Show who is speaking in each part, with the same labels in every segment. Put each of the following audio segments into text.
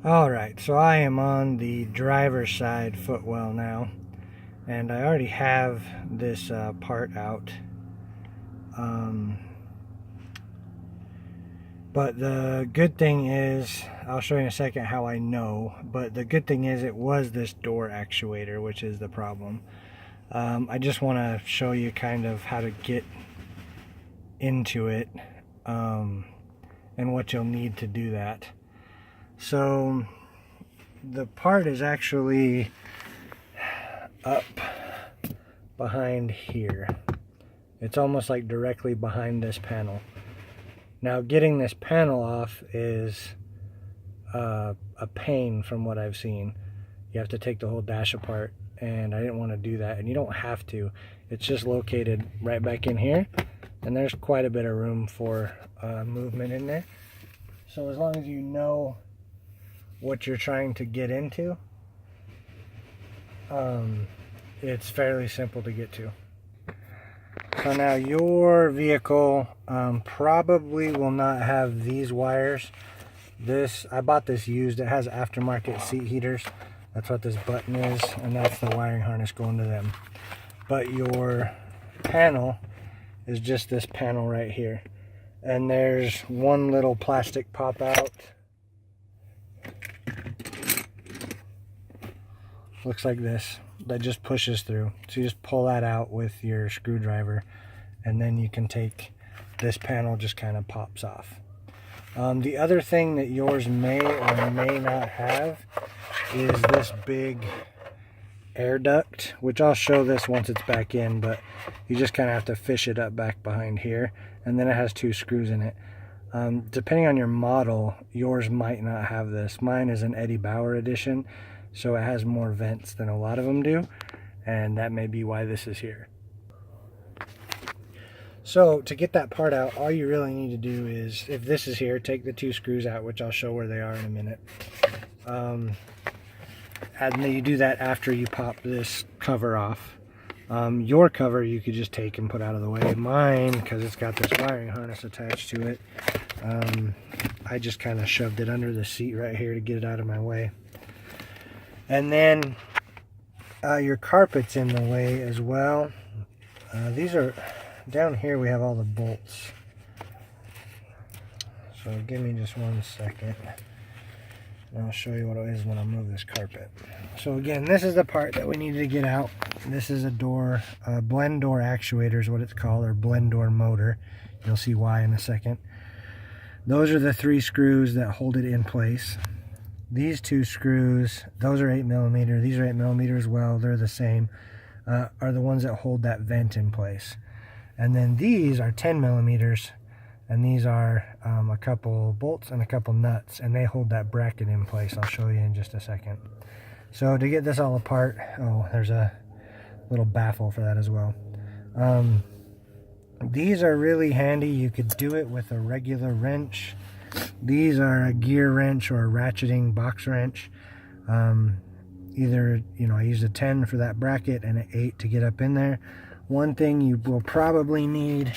Speaker 1: Alright, so I am on the driver's side footwell now, and I already have this part out. But the good thing is, I'll show you in a second how I know, but the good thing is it was this door actuator, which is the problem. I just want to show you kind of how to get into it and what you'll need to do that. So the part is actually up behind here. It's almost like directly behind this panel. Now getting this panel off is a pain from what I've seen. You have to take the whole dash apart, and I didn't want to do that, and you don't have to. It's just located right back in here, and there's quite a bit of room for movement in there. So as long as you know what you're trying to get into, it's fairly simple to get to. So now your vehicle probably will not have these wires. I bought this used. It has aftermarket seat heaters. That's what this button is, and that's the wiring harness going to them. But your panel is just this panel right here. And there's one little plastic pop out. Looks like this. That just pushes through. So you just pull that out with your screwdriver, and then you can take this panel, just kind of pops off. The other thing that yours may or may not have is this big air duct, which I'll show this once it's back in, but you just kind of have to fish it up back behind here, and then it has 2 screws in it. Depending on your model, yours might not have this. Mine is an Eddie Bauer edition, so it has more vents than a lot of them do, and that may be why this is here. So to get that part out, all you really need to do is, if this is here, take the 2 screws out, which I'll show where they are in a minute. And then you do that after you pop this cover off. Your cover you could just take and put out of the way. Mine, because it's got this wiring harness attached to it, I just kind of shoved it under the seat right here to get it out of my way. And then your carpet's in the way as well. These are down here. We have all the bolts. So give me just 1 second, and I'll show you what it is when I move this carpet. So again, this is the part that we need to get out. This is a door, blend door actuator is what it's called, or blend door motor. You'll see why in a second. Those are the 3 screws that hold it in place. These 2 screws, those are 8mm. These are 8mm as well. They're the same. Are the ones that hold that vent in place. And then these are 10mm, and these are a couple bolts and a couple nuts, and they hold that bracket in place. I'll show you in just a second. So to get this all apart, oh, there's a little baffle for that as well. These are really handy. You could do it with a regular wrench. These are a gear wrench or a ratcheting box wrench. Either, I used a 10 for that bracket and an 8 to get up in there. One thing you will probably need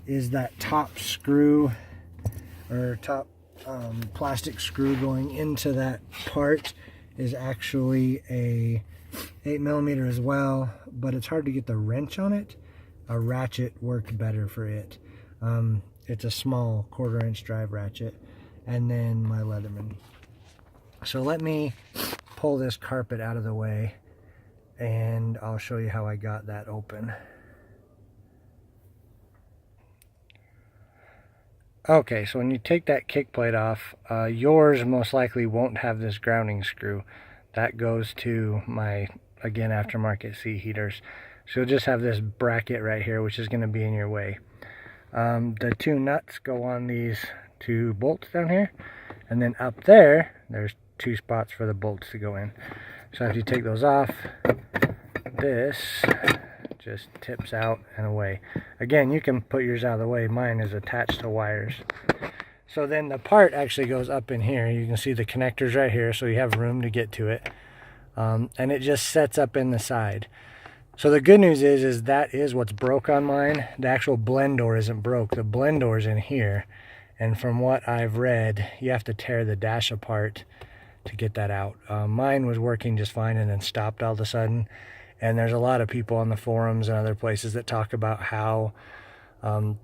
Speaker 1: is that top screw, or top plastic screw going into that part is actually a 8mm as well, but it's hard to get the wrench on it. A ratchet worked better for it. It's a small 1/4 inch drive ratchet, and then my Leatherman. So let me pull this carpet out of the way, and I'll show you how I got that open. Okay, so when you take that kick plate off, yours most likely won't have this grounding screw. That goes to my, again, aftermarket seat heaters. So you'll just have this bracket right here, which is going to be in your way. The 2 nuts go on these 2 bolts down here, and then up there, there's 2 spots for the bolts to go in. So after you take those off, this just tips out and away. Again, you can put yours out of the way. Mine is attached to wires. So then the part actually goes up in here. You can see the connectors right here, so you have room to get to it. And it just sets up in the side. So the good news is that is what's broke on mine. The actual blend door isn't broke. The blend door is in here, And from what I've read, you have to tear the dash apart to get that out. Mine was working just fine and then stopped all of a sudden. And there's a lot of people on the forums and other places that talk about how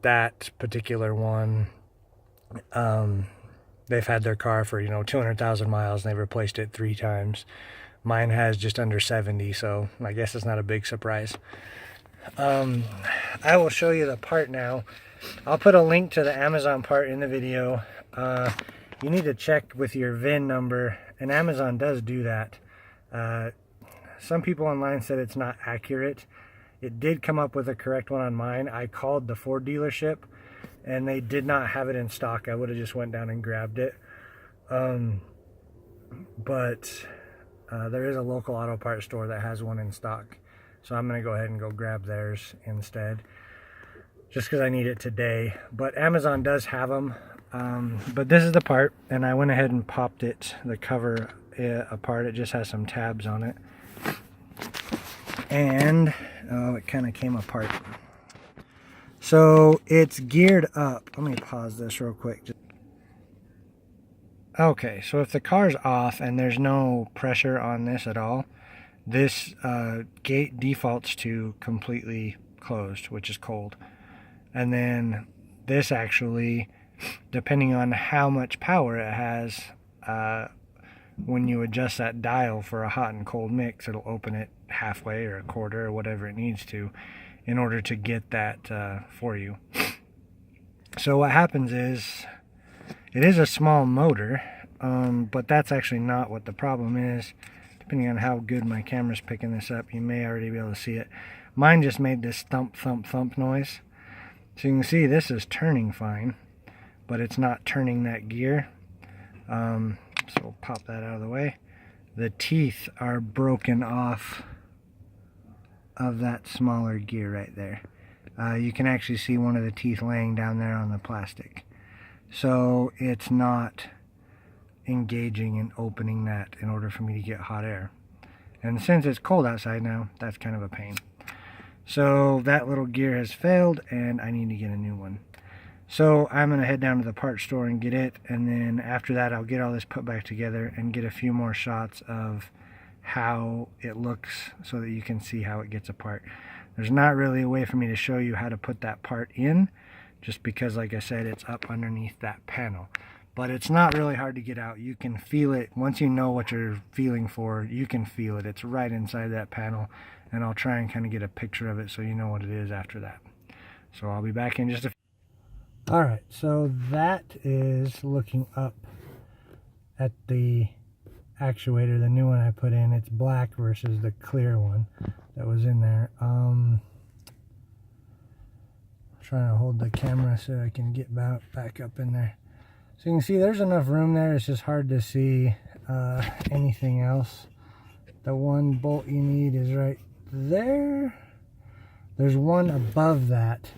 Speaker 1: that particular one, they've had their car for, 200,000 miles and they've replaced it 3 times. Mine has just under 70, so I guess it's not a big surprise. I will show you the part now. I'll put a link to the Amazon part in the video. You need to check with your VIN number, and Amazon does do that. Some people online said it's not accurate. It did come up with a correct one on mine. I called the Ford dealership and they did not have it in stock. I would have just went down and grabbed it. But there is a local auto parts store that has one in stock. So I'm going to go ahead and go grab theirs instead, just because I need it today. But Amazon does have them. But this is the part, and I went ahead and popped it, the cover apart. It just has some tabs on it. And, oh, it kind of came apart. So it's geared up. Let me pause this real quick. Okay, so if the car's off and there's no pressure on this at all, this gate defaults to completely closed, which is cold. And then this actually, depending on how much power it has, when you adjust that dial for a hot and cold mix, it'll open it halfway or a quarter or whatever it needs to in order to get that for you. So what happens is, it is a small motor, but that's actually not what the problem is. Depending on how good my camera's picking this up, you may already be able to see it. Mine just made this thump, thump, thump noise. So you can see this is turning fine, but it's not turning that gear. So we'll pop that out of the way. The teeth are broken off of that smaller gear right there. You can actually see one of the teeth laying down there on the plastic. So it's not engaging and opening that in order for me to get hot air. And since it's cold outside now, that's kind of a pain. So that little gear has failed and I need to get a new one. So I'm going to head down to the parts store and get it, and then after that I'll get all this put back together and get a few more shots of how it looks so that you can see how it gets apart. There's not really a way for me to show you how to put that part in, just because, like I said, it's up underneath that panel. But it's not really hard to get out. You can feel it. Once you know what you're feeling for, you can feel it. It's right inside that panel, and I'll try and kind of get a picture of it so you know what it is after that. So I'll be back in just a few. Alright, so that is looking up at the actuator, the new one I put in. It's black versus the clear one that was in there. Trying to hold the camera so I can get back up in there. So you can see there's enough room there. It's just hard to see anything else. The one bolt you need is right there. There's one above that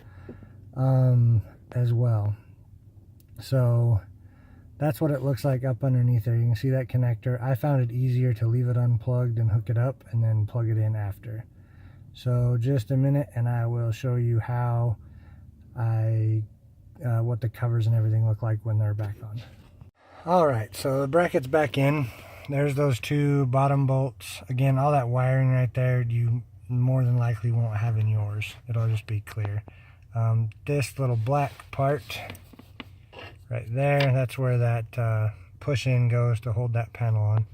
Speaker 1: as well. So that's what it looks like up underneath there. You can see that connector. I found it easier to leave it unplugged and hook it up and then plug it in after. So just a minute and I will show you how what the covers and everything look like when they're back on. Alright, so the bracket's back in. There's those 2 bottom bolts. Again, all that wiring right there, you more than likely won't have in yours. It'll just be clear. This little black part right there, that's where that push-in goes to hold that panel on.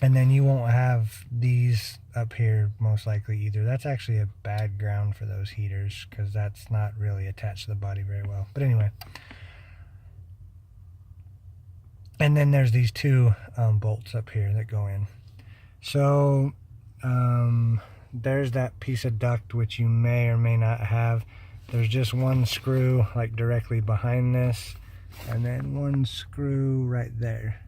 Speaker 1: And then you won't have these up here most likely either. That's actually a bad ground for those heaters because that's not really attached to the body very well. But anyway. And then there's these 2 bolts up here that go in. So there's that piece of duct which you may or may not have. There's just one screw like directly behind this, and then one screw right there.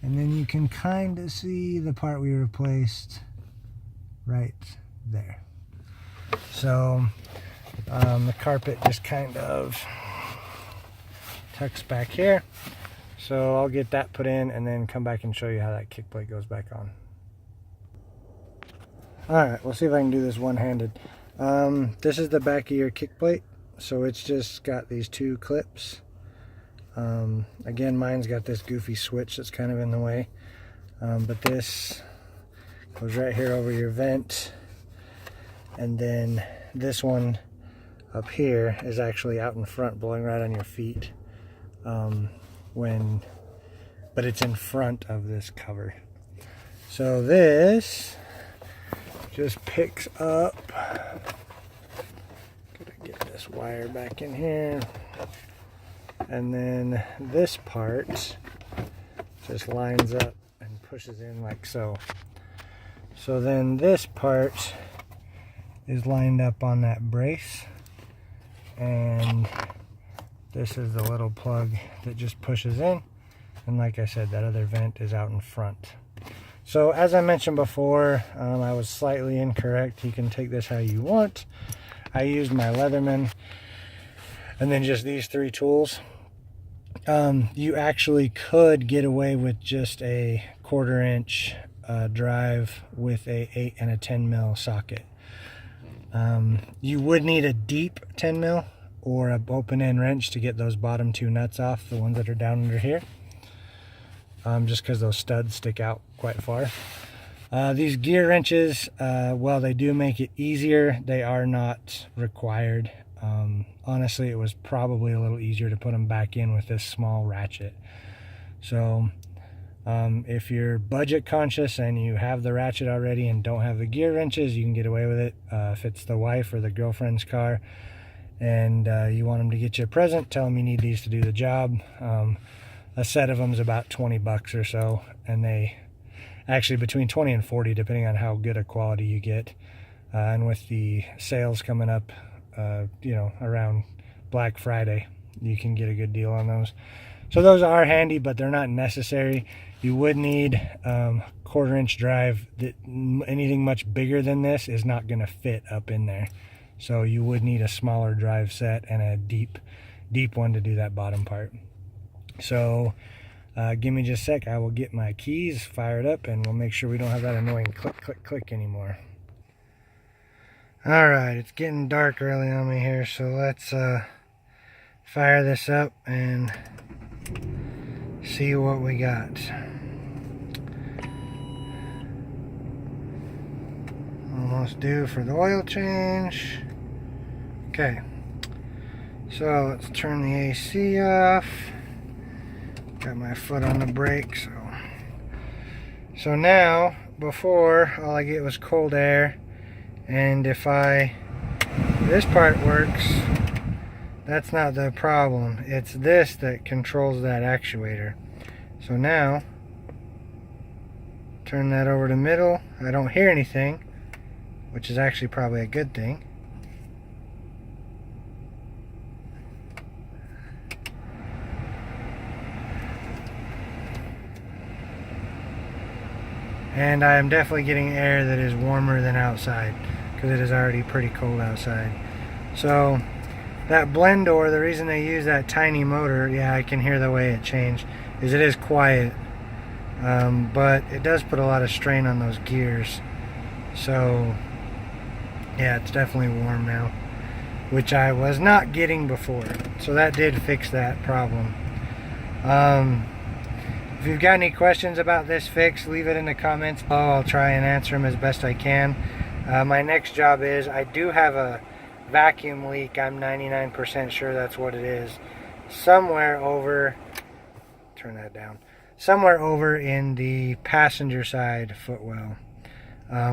Speaker 1: And then you can kind of see the part we replaced right there. So the carpet just kind of tucks back here. So I'll get that put in and then come back and show you how that kick plate goes back on. Alright, we'll see if I can do this one-handed. This is the back of your kick plate. So it's just got these two clips. Again, mine's got this goofy switch that's kind of in the way. But this goes right here over your vent. And then this one up here is actually out in front, blowing right on your feet. But it's in front of this cover. So this just picks up. Gotta get this wire back in here. And then this part just lines up and pushes in like so. So then this part is lined up on that brace, and this is the little plug that just pushes in, and like I said, that other vent is out in front. So as I mentioned before, I was slightly incorrect. You can take this how you want. I used my Leatherman and then just these three tools. You actually could get away with just a 1/4 inch drive with a 8 and a 10 mil socket. You would need a deep 10 mil or an open end wrench to get those bottom two nuts off, the ones that are down under here, just because those studs stick out quite far. These gear wrenches, while they do make it easier, they are not required. Honestly, it was probably a little easier to put them back in with this small ratchet. So if you're budget conscious and you have the ratchet already and don't have the gear wrenches, you can get away with it. If it's the wife or the girlfriend's car and you want them to get you a present, tell them you need these to do the job. A set of them is about 20 bucks or so, and they actually between 20 and 40 depending on how good a quality you get. And with the sales coming up, you know, around Black Friday, you can get a good deal on those. So those are handy, but they're not necessary. You would need 1/4 inch drive. That anything much bigger than this is not going to fit up in there. So you would need a smaller drive set and a deep one to do that bottom part. So give me just a sec. I will get my keys fired up and we'll make sure we don't have that annoying click, click, click anymore. Alright, it's getting dark early on me here, so let's fire this up and see what we got. Almost due for the oil change. Okay, so let's turn the AC off. Got my foot on the brake, so now, before, all I get was cold air. And if this part works, that's not the problem. It's this that controls that actuator. So now, turn that over to middle. I don't hear anything, which is actually probably a good thing. And I am definitely getting air that is warmer than outside, because it is already pretty cold outside. So that blend door, the reason they use that tiny motor, yeah, I can hear the way it changed, is it is quiet, but it does put a lot of strain on those gears. So yeah, it's definitely warm now, which I was not getting before. So that did fix that problem. If you've got any questions about this fix, leave it in the comments below. I'll try and answer them as best I can. My next job is, I do have a vacuum leak. I'm 99% sure that's what it is. Somewhere over, turn that down, somewhere over in the passenger side footwell,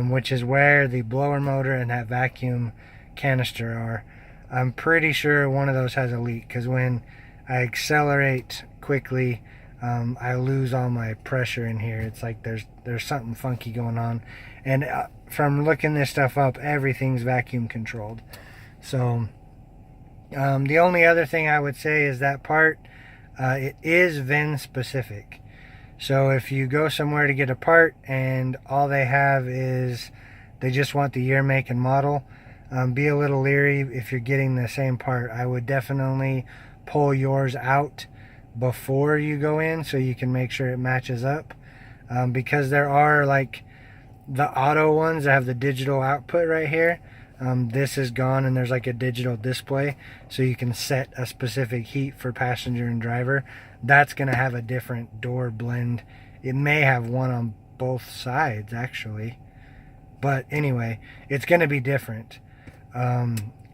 Speaker 1: which is where the blower motor and that vacuum canister are. I'm pretty sure one of those has a leak, because when I accelerate quickly, I lose all my pressure in here. It's like there's something funky going on, and from looking this stuff up, everything's vacuum controlled. So the only other thing I would say is that part, it is VIN specific. So if you go somewhere to get a part and all they have is they just want the year, make, and model, be a little leery if you're getting the same part. I would definitely pull yours out before you go in so you can make sure it matches up, because there are like the auto ones that have the digital output right here. This is gone, and there's like a digital display, so you can set a specific heat for passenger and driver. That's going to have a different door blend. It may have one on both sides actually, but anyway, it's going to be different.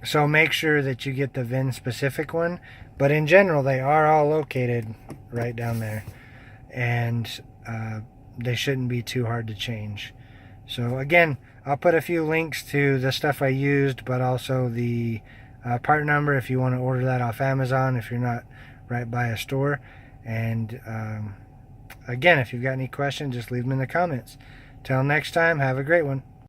Speaker 1: So make sure that you get the VIN specific one, but in general they are all located right down there, and they shouldn't be too hard to change. So again, I'll put a few links to the stuff I used, but also the part number if you want to order that off Amazon if you're not right by a store. And again, if you've got any questions, just leave them in the comments. Till next time, have a great one.